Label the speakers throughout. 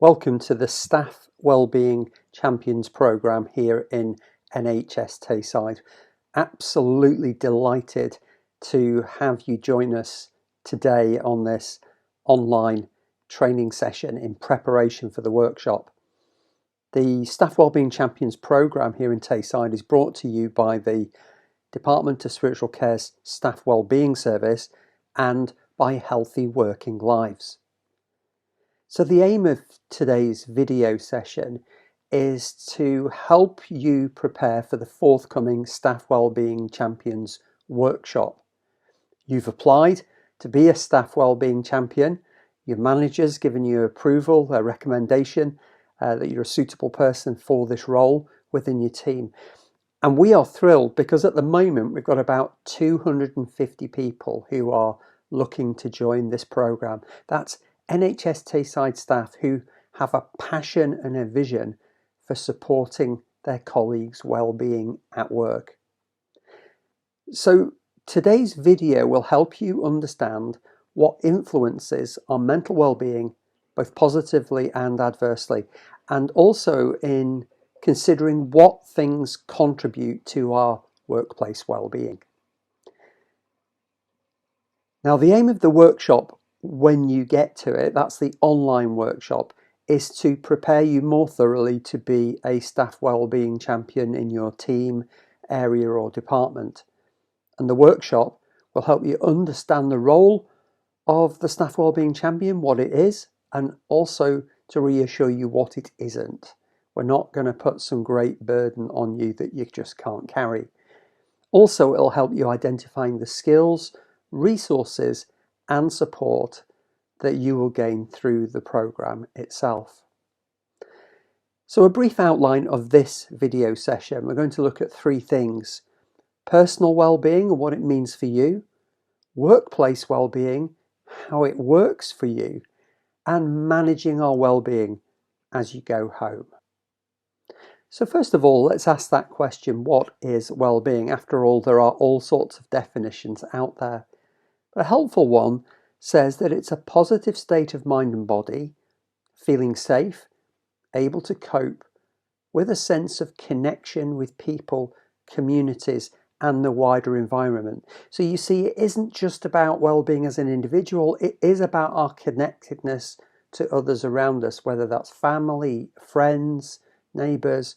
Speaker 1: Welcome to the Staff Wellbeing Champions programme here in NHS Tayside. Absolutely delighted to have you join us today on this online training session in preparation for the workshop. The Staff Wellbeing Champions programme here in Tayside is brought to you by the Department of Spiritual Care's Staff Wellbeing Service and by Healthy Working Lives. So the aim of today's video session is to help you prepare for the forthcoming Staff Wellbeing Champions workshop. You've applied to be a Staff Wellbeing Champion. Your manager's given you approval, a recommendation that you're a suitable person for this role within your team. And we are thrilled because at the moment we've got about 250 people who are looking to join this programme. That's NHS Tayside staff who have a passion and a vision for supporting their colleagues' well-being at work. So today's video will help you understand what influences our mental well-being, both positively and adversely, and also in considering what things contribute to our workplace well-being. Now, the aim of the workshop, when you get to it, that's the online workshop, is to prepare you more thoroughly to be a staff wellbeing champion in your team, area or department. And the workshop will help you understand the role of the staff wellbeing champion, what it is, and also to reassure you what it isn't. We're not going to put some great burden on you that you just can't carry. Also, it'll help you identifying the skills, resources and support that you will gain through the programme itself. So a brief outline of this video session. We're going to look at three things: personal well-being and what it means for you, workplace well-being, how it works for you, and managing our well-being as you go home. So first of all, let's ask that question: what is well-being? After all, there are all sorts of definitions out there. A helpful one says that it's a positive state of mind and body, feeling safe, able to cope with a sense of connection with people, communities, and the wider environment. So you see, it isn't just about well-being as an individual, it is about our connectedness to others around us, whether that's family, friends, neighbours,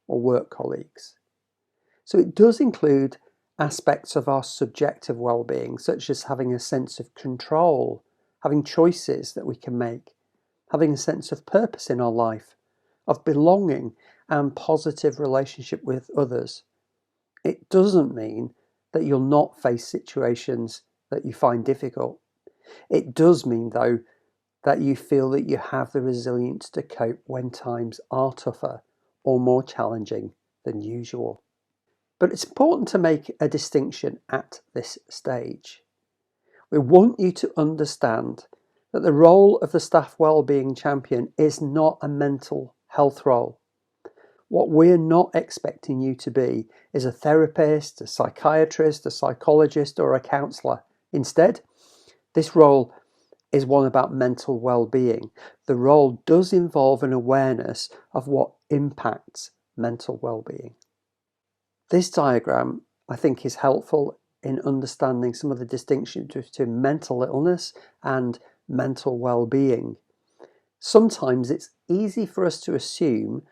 Speaker 1: or work colleagues. So it does include aspects of our subjective well-being, such as having a sense of control, having choices that we can make, having a sense of purpose in our life, of belonging and positive relationship with others. It doesn't mean that you'll not face situations that you find difficult. It does mean, though, that you feel that you have the resilience to cope when times are tougher or more challenging than usual. But it's important to make a distinction at this stage. We want you to understand that the role of the staff wellbeing champion is not a mental health role. What we're not expecting you to be is a therapist, a psychiatrist, a psychologist, or a counsellor. Instead, this role is one about mental well-being. The role does involve an awareness of what impacts mental well-being. This diagram, I think, is helpful in understanding some of the distinctions between mental illness and mental well-being. Sometimes it's easy for us to assume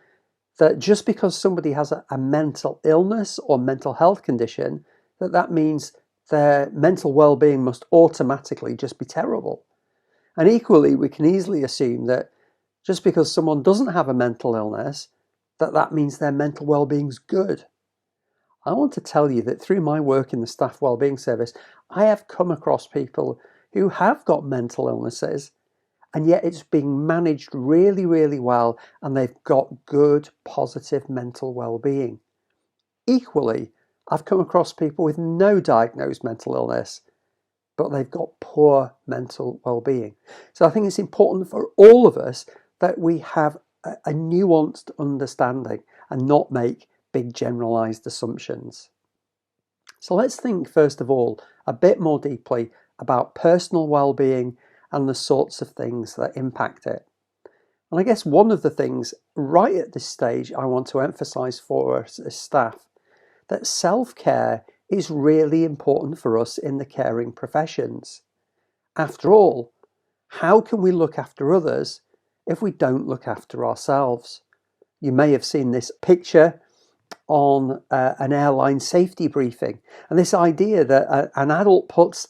Speaker 1: that just because somebody has a mental illness or mental health condition, that means their mental well-being must automatically just be terrible. And equally, we can easily assume that just because someone doesn't have a mental illness, that means their mental well-being's good. I want to tell you that through my work in the Staff Wellbeing Service, I have come across people who have got mental illnesses, and yet it's being managed really, really well, and they've got good, positive mental well-being. Equally, I've come across people with no diagnosed mental illness, but they've got poor mental well-being. So I think it's important for all of us that we have a nuanced understanding and not make big generalized assumptions. So let's think first of all a bit more deeply about personal well-being and the sorts of things that impact it. And I guess one of the things right at this stage I want to emphasize for us as staff, that self-care is really important for us in the caring professions. After all, how can we look after others if we don't look after ourselves? You may have seen this picture on an airline safety briefing, and this idea that an adult puts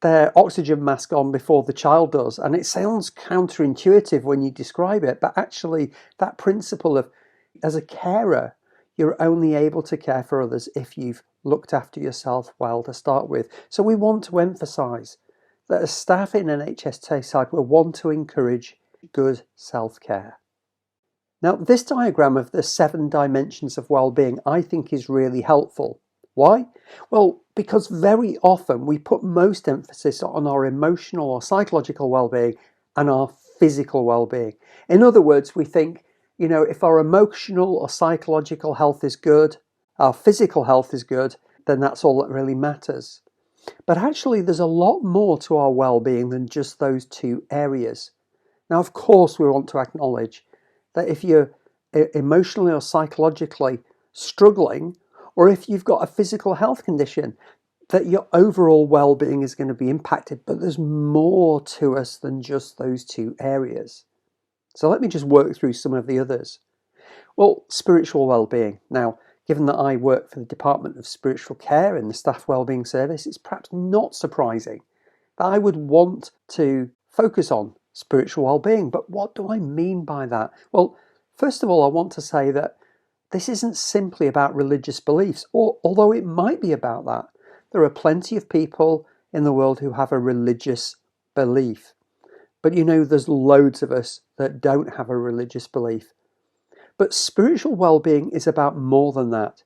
Speaker 1: their oxygen mask on before the child does, and it sounds counterintuitive when you describe it, but actually that principle of, as a carer, you're only able to care for others if you've looked after yourself well to start with. So we want to emphasise that as staff in NHS Tayside, we want to encourage good self-care. Now, this diagram of the 7 dimensions of well-being I think is really helpful. Why? Well, because very often we put most emphasis on our emotional or psychological well-being and our physical well-being. In other words, we think, if our emotional or psychological health is good, our physical health is good, then that's all that really matters. But actually, there's a lot more to our well-being than just those 2 areas. Now, of course, we want to acknowledge that if you're emotionally or psychologically struggling, or if you've got a physical health condition, that your overall well-being is going to be impacted. But there's more to us than just those 2 areas. So let me just work through some of the others. Well, spiritual well-being. Now, given that I work for the Department of Spiritual Care in the Staff Wellbeing Service, it's perhaps not surprising that I would want to focus on spiritual well-being. But what do I mean by that? Well, first of all, I want to say that this isn't simply about religious beliefs, although it might be about that. There are plenty of people in the world who have a religious belief. But there's loads of us that don't have a religious belief. But spiritual well-being is about more than that.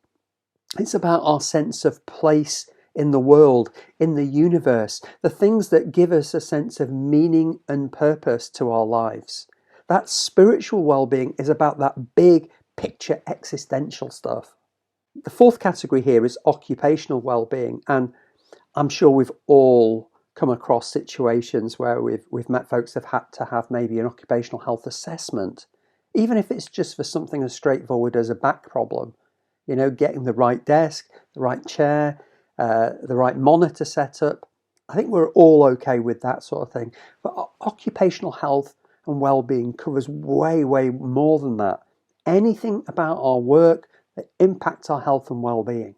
Speaker 1: It's about our sense of place in the world, in the universe, the things that give us a sense of meaning and purpose to our lives. That spiritual well-being is about that big picture existential stuff. The 4th category here is occupational well-being, and I'm sure we've all come across situations where we've met folks that have had to have maybe an occupational health assessment, even if it's just for something as straightforward as a back problem. Getting the right desk, the right chair, the right monitor setup. I think we're all okay with that sort of thing. But occupational health and well-being covers way, way more than that. Anything about our work that impacts our health and well-being.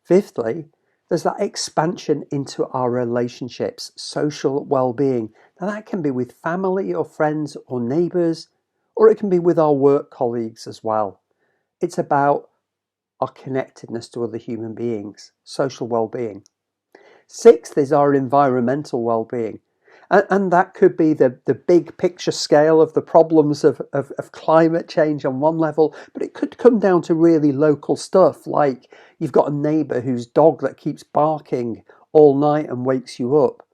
Speaker 1: Fifthly, there's that expansion into our relationships, social well-being. Now that can be with family or friends or neighbours, or it can be with our work colleagues as well. It's about our connectedness to other human beings, social well-being. 6th is our environmental well-being. And that could be the big picture scale of the problems of climate change on one level, but it could come down to really local stuff, like you've got a neighbour whose dog that keeps barking all night and wakes you up,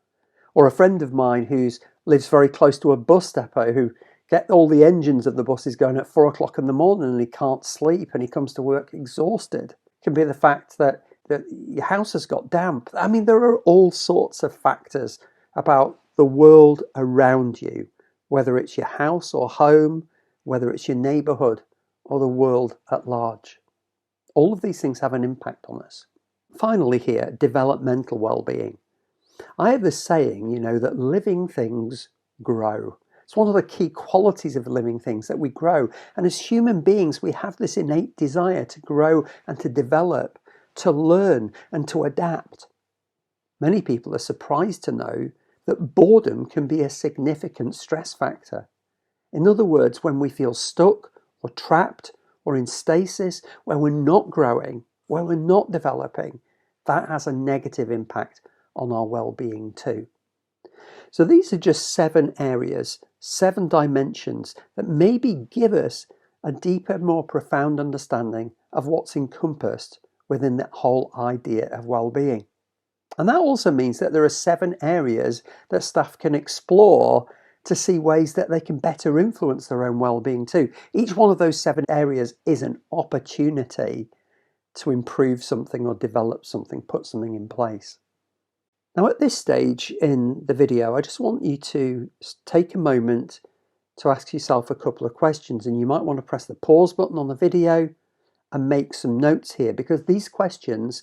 Speaker 1: or a friend of mine who lives very close to a bus depot who get all the engines of the buses going at 4 o'clock in the morning and he can't sleep and he comes to work exhausted. It can be the fact that your house has got damp. I mean, there are all sorts of factors about the world around you, whether it's your house or home, whether it's your neighbourhood or the world at large. All of these things have an impact on us. Finally here, developmental well-being. I have this saying, that living things grow. It's one of the key qualities of living things, that we grow. And as human beings, we have this innate desire to grow and to develop, to learn and to adapt. Many people are surprised to know that boredom can be a significant stress factor. In other words, when we feel stuck or trapped or in stasis, where we're not growing, where we're not developing, that has a negative impact on our well-being too. So these are just 7 areas, 7 dimensions that maybe give us a deeper, more profound understanding of what's encompassed within that whole idea of well-being. And that also means that there are 7 areas that staff can explore to see ways that they can better influence their own well-being too. Each one of those 7 areas is an opportunity to improve something or develop something, put something in place. Now at this stage in the video, I just want you to take a moment to ask yourself a couple of questions, and you might want to press the pause button on the video and make some notes here, because these questions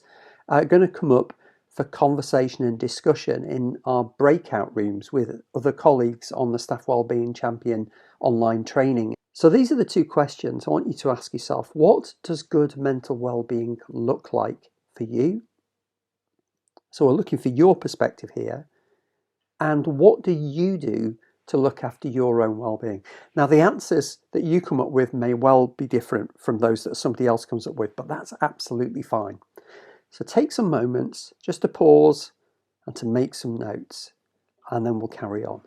Speaker 1: are going to come up for conversation and discussion in our breakout rooms with other colleagues on the Staff Wellbeing Champion online training. So these are the two questions I want you to ask yourself. What does good mental well-being look like for you? So we're looking for your perspective here. And what do you do to look after your own well-being? Now, the answers that you come up with may well be different from those that somebody else comes up with, but that's absolutely fine. So take some moments just to pause and to make some notes, and then we'll carry on.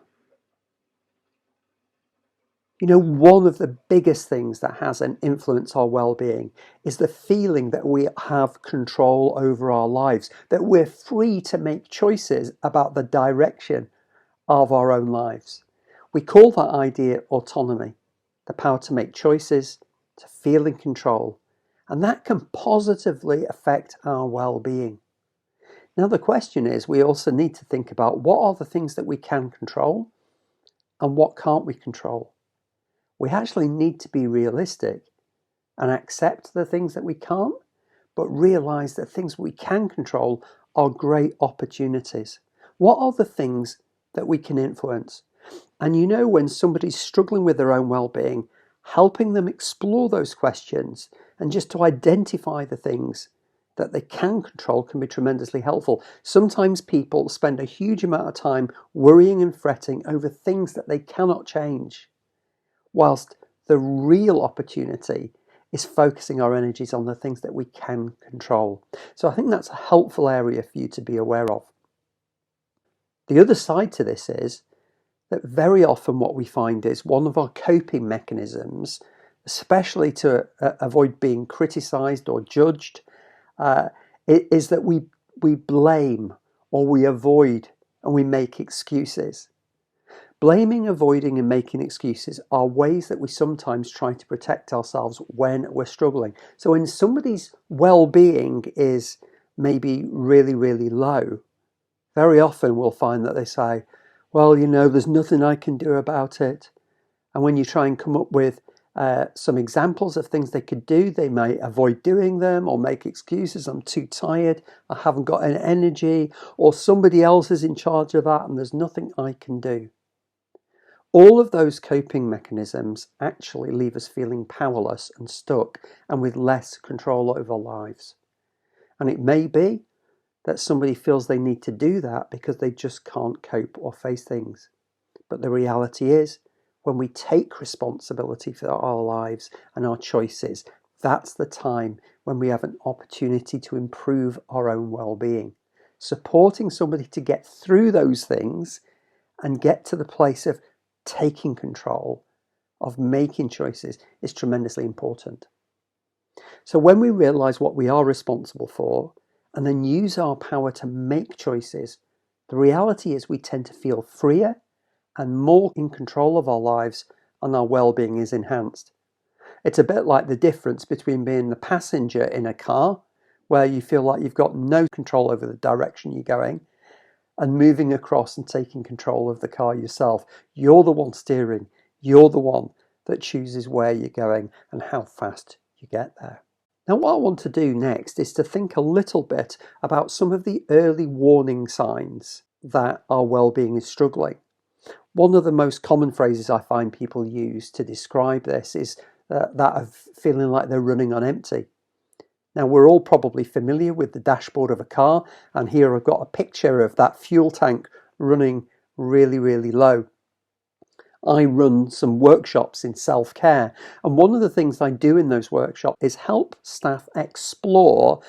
Speaker 1: You know, one of the biggest things that has an influence our well-being is the feeling that we have control over our lives, that we're free to make choices about the direction of our own lives. We call that idea autonomy, the power to make choices, to feel in control, and that can positively affect our well-being. Now the question is, we also need to think about what are the things that we can control and what can't we control. We actually need to be realistic and accept the things that we can't, but realize that things we can control are great opportunities. What are the things that we can influence? And you know, when somebody's struggling with their own well-being, helping them explore those questions and just to identify the things that they can control can be tremendously helpful. Sometimes people spend a huge amount of time worrying and fretting over things that they cannot change, whilst the real opportunity is focusing our energies on the things that we can control. So I think that's a helpful area for you to be aware of. The other side to this is that very often what we find is one of our coping mechanisms, especially to avoid being criticised or judged, is that we blame or we avoid and we make excuses. Blaming, avoiding and making excuses are ways that we sometimes try to protect ourselves when we're struggling. So when somebody's well-being is maybe really, really low, very often we'll find that they say, well, you know, there's nothing I can do about it. And when you try and come up with some examples of things they could do, they may avoid doing them or make excuses. I'm too tired, I haven't got any energy, or somebody else is in charge of that and there's nothing I can do. All of those coping mechanisms actually leave us feeling powerless and stuck and with less control over our lives. And it may be that somebody feels they need to do that because they just can't cope or face things. But the reality is, when we take responsibility for our lives and our choices, that's the time when we have an opportunity to improve our own well-being. Supporting somebody to get through those things and get to the place of taking control, of making choices, is tremendously important. So when we realise what we are responsible for and then use our power to make choices, the reality is we tend to feel freer and more in control of our lives, and our well-being is enhanced. It's a bit like the difference between being the passenger in a car, where you feel like you've got no control over the direction you're going, and moving across and taking control of the car yourself. You're the one steering. You're the one that chooses where you're going and how fast you get there. Now, what I want to do next is to think a little bit about some of the early warning signs that our well-being is struggling. One of the most common phrases I find people use to describe this is that of feeling like they're running on empty. Now, we're all probably familiar with the dashboard of a car, and here I've got a picture of that fuel tank running really, really low. I run some workshops in self-care, and one of the things I do in those workshops is help staff explore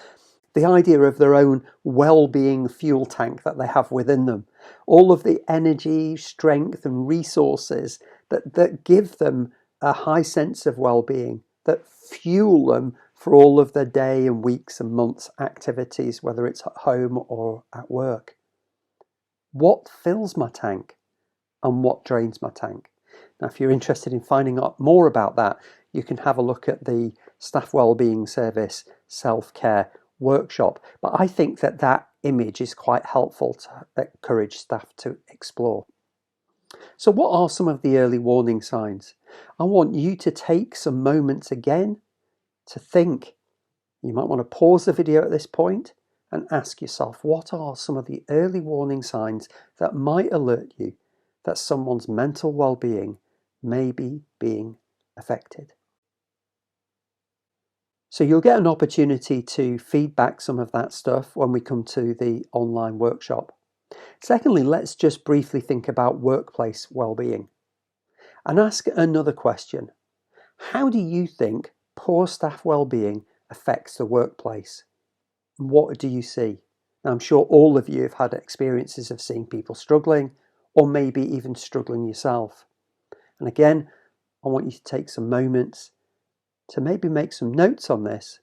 Speaker 1: the idea of their own well-being fuel tank that they have within them. All of the energy, strength and resources that give them a high sense of well-being, that fuel them for all of their day and weeks and months activities, whether it's at home or at work. What fills my tank and what drains my tank? Now, if you're interested in finding out more about that, you can have a look at the Staff Wellbeing Service Self-Care workshop. But I think that image is quite helpful to encourage staff to explore. So what are some of the early warning signs? I want you to take some moments again to think. You might want to pause the video at this point and ask yourself, what are some of the early warning signs that might alert you that someone's mental well-being may be being affected? So you'll get an opportunity to feedback some of that stuff when we come to the online workshop. Secondly, let's just briefly think about workplace well-being and ask another question. How do you think poor staff well-being affects the workplace? What do you see? Now, I'm sure all of you have had experiences of seeing people struggling, or maybe even struggling yourself. And again, I want you to take some moments to maybe make some notes on this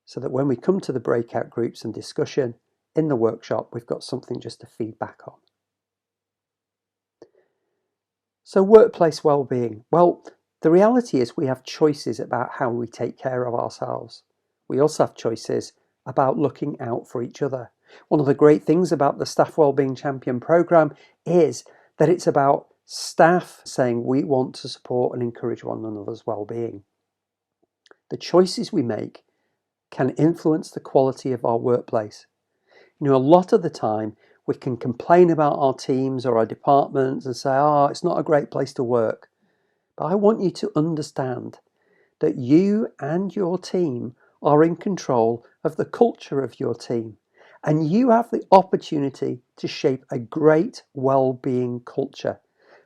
Speaker 1: so that when we come to the breakout groups and discussion in the workshop, we've got something just to feedback on. So workplace well-being. Well, the reality is we have choices about how we take care of ourselves. We also have choices about looking out for each other. One of the great things about the Staff Wellbeing Champion programme is that it's about staff saying we want to support and encourage one another's well-being. The choices we make can influence the quality of our workplace. A lot of the time we can complain about our teams or our departments and say, it's not a great place to work. But I want you to understand that you and your team are in control of the culture of your team. And you have the opportunity to shape a great well-being culture.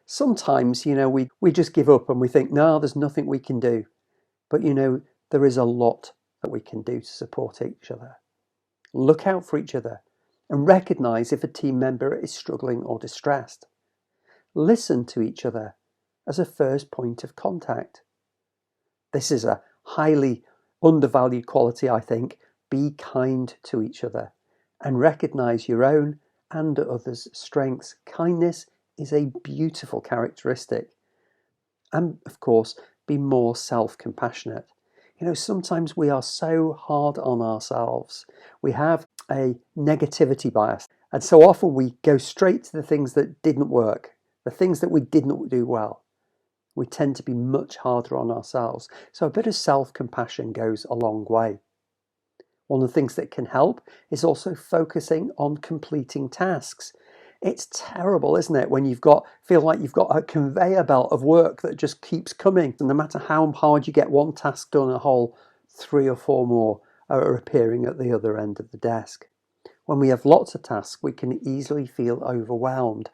Speaker 1: Sometimes, we just give up and we think, no, there's nothing we can do. But, there is a lot that we can do to support each other. Look out for each other and recognize if a team member is struggling or distressed. Listen to each other as a first point of contact. This is a highly undervalued quality, I think. Be kind to each other and recognize your own and others' strengths. Kindness is a beautiful characteristic. And of course, be more self-compassionate. Sometimes we are so hard on ourselves. We have a negativity bias. And so often we go straight to the things that didn't work, the things that we didn't do well. We tend to be much harder on ourselves. So a bit of self-compassion goes a long way. One of the things that can help is also focusing on completing tasks. It's terrible, isn't it, when feel like you've got a conveyor belt of work that just keeps coming. And no matter how hard you get one task done, a whole 3 or 4 more are appearing at the other end of the desk. When we have lots of tasks, we can easily feel overwhelmed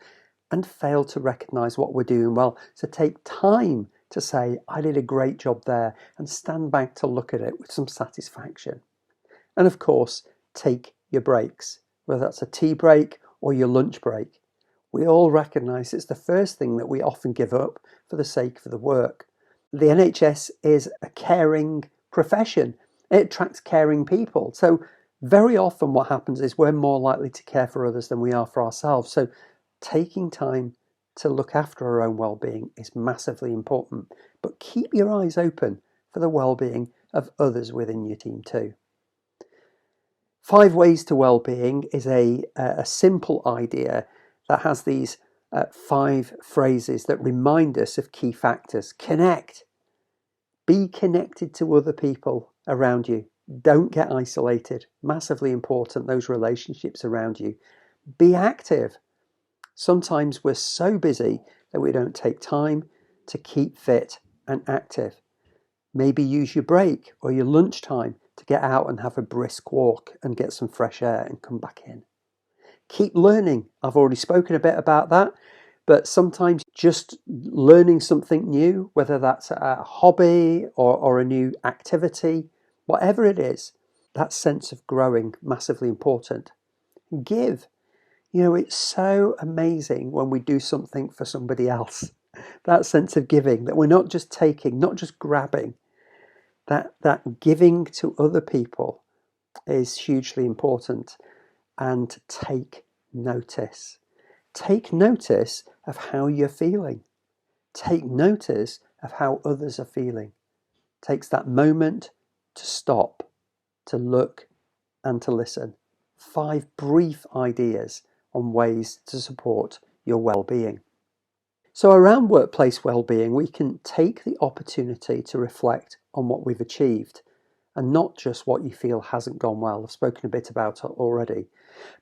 Speaker 1: and fail to recognise what we're doing well. So take time to say, I did a great job there, and stand back to look at it with some satisfaction. And of course, take your breaks, whether that's a tea break or your lunch break. We all recognise it's the first thing that we often give up for the sake of the work. The NHS is a caring profession. It attracts caring people. So very often what happens is we're more likely to care for others than we are for ourselves. So taking time to look after our own well-being is massively important. But keep your eyes open for the well-being of others within your team too. 5 ways to well-being is a simple idea that has these 5 phrases that remind us of key factors. Connect. Be connected to other people around you. Don't get isolated. Massively important, those relationships around you. Be active. Sometimes we're so busy that we don't take time to keep fit and active. Maybe use your break or your lunchtime to get out and have a brisk walk and get some fresh air and come back in. Keep learning. I've already spoken a bit about that, but sometimes just learning something new, whether that's a hobby or a new activity, whatever it is, that sense of growing, massively important. Give. It's so amazing when we do something for somebody else. That sense of giving, that we're not just taking, not just grabbing. That giving to other people is hugely important. And take notice. Take notice of how you're feeling. Take notice of how others are feeling. Takes that moment to stop, to look and to listen. 5 brief ideas on ways to support your well-being. So around workplace wellbeing, we can take the opportunity to reflect on what we've achieved and not just what you feel hasn't gone well. I've spoken a bit about it already.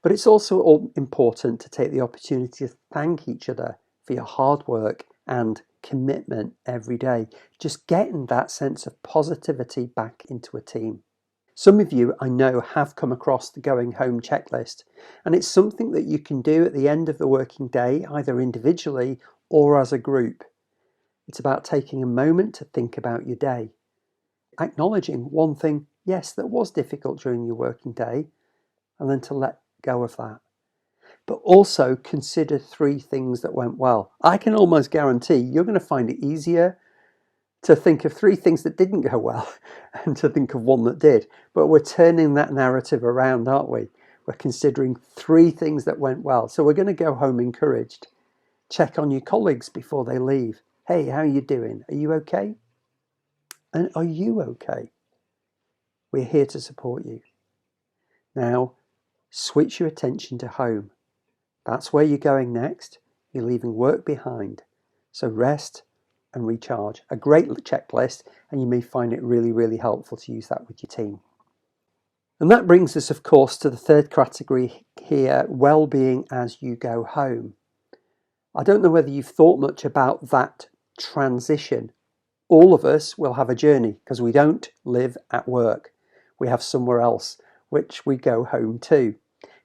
Speaker 1: But it's also important to take the opportunity to thank each other for your hard work and commitment every day. Just getting that sense of positivity back into a team. Some of you, I know, have come across the going home checklist, and it's something that you can do at the end of the working day, either individually or as a group. It's about taking a moment to think about your day, acknowledging one thing, yes, that was difficult during your working day, and then to let go of that. But also consider 3 things that went well. I can almost guarantee you're going to find it easier to think of 3 things that didn't go well and to think of one that did. But we're turning that narrative around, aren't we? We're considering 3 things that went well. So we're going to go home encouraged. Check on your colleagues before they leave. Hey, how are you doing? Are you okay? And are you okay? We're here to support you. Now, switch your attention to home. That's where you're going next. You're leaving work behind. So rest and recharge. A great checklist, and you may find it really, really helpful to use that with your team. And that brings us, of course, to the third category here, well-being as you go home. I don't know whether you've thought much about that transition. All of us will have a journey because we don't live at work. We have somewhere else, which we go home to.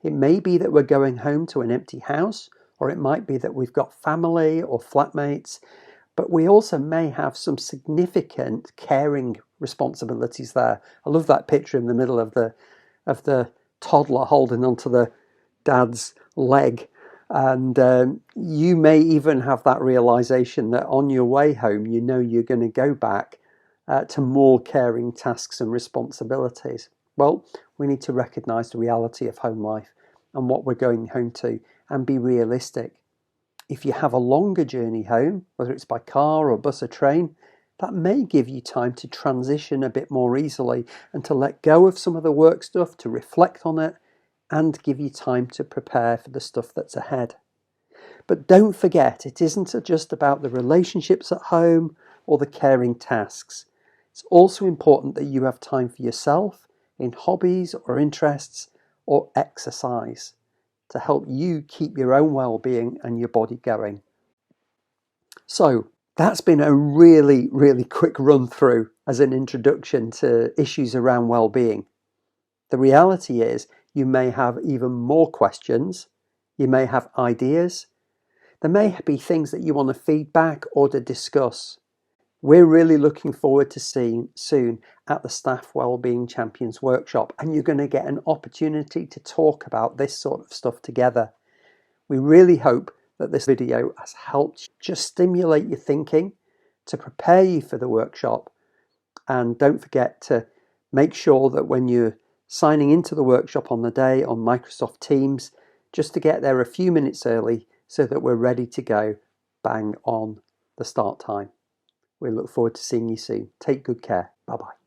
Speaker 1: It may be that we're going home to an empty house, or it might be that we've got family or flatmates, but we also may have some significant caring responsibilities there. I love that picture in the middle of the toddler holding onto the dad's leg. And you may even have that realization that on your way home, you know you're going to go back to more caring tasks and responsibilities. Well, we need to recognize the reality of home life and what we're going home to and be realistic. If you have a longer journey home, whether it's by car or bus or train, that may give you time to transition a bit more easily and to let go of some of the work stuff, to reflect on it, and give you time to prepare for the stuff that's ahead. But don't forget, it isn't just about the relationships at home or the caring tasks. It's also important that you have time for yourself in hobbies or interests or exercise to help you keep your own well-being and your body going. So that's been a really, really quick run through as an introduction to issues around well-being. The reality is you may have even more questions, you may have ideas, there may be things that you want to feedback or to discuss. We're really looking forward to seeing soon at the Staff Wellbeing Champions Workshop, and you're going to get an opportunity to talk about this sort of stuff together. We really hope that this video has helped just stimulate your thinking to prepare you for the workshop. And don't forget to make sure that when you're signing into the workshop on the day on Microsoft Teams, just to get there a few minutes early so that we're ready to go bang on the start time. We look forward to seeing you soon. Take good care. Bye-bye.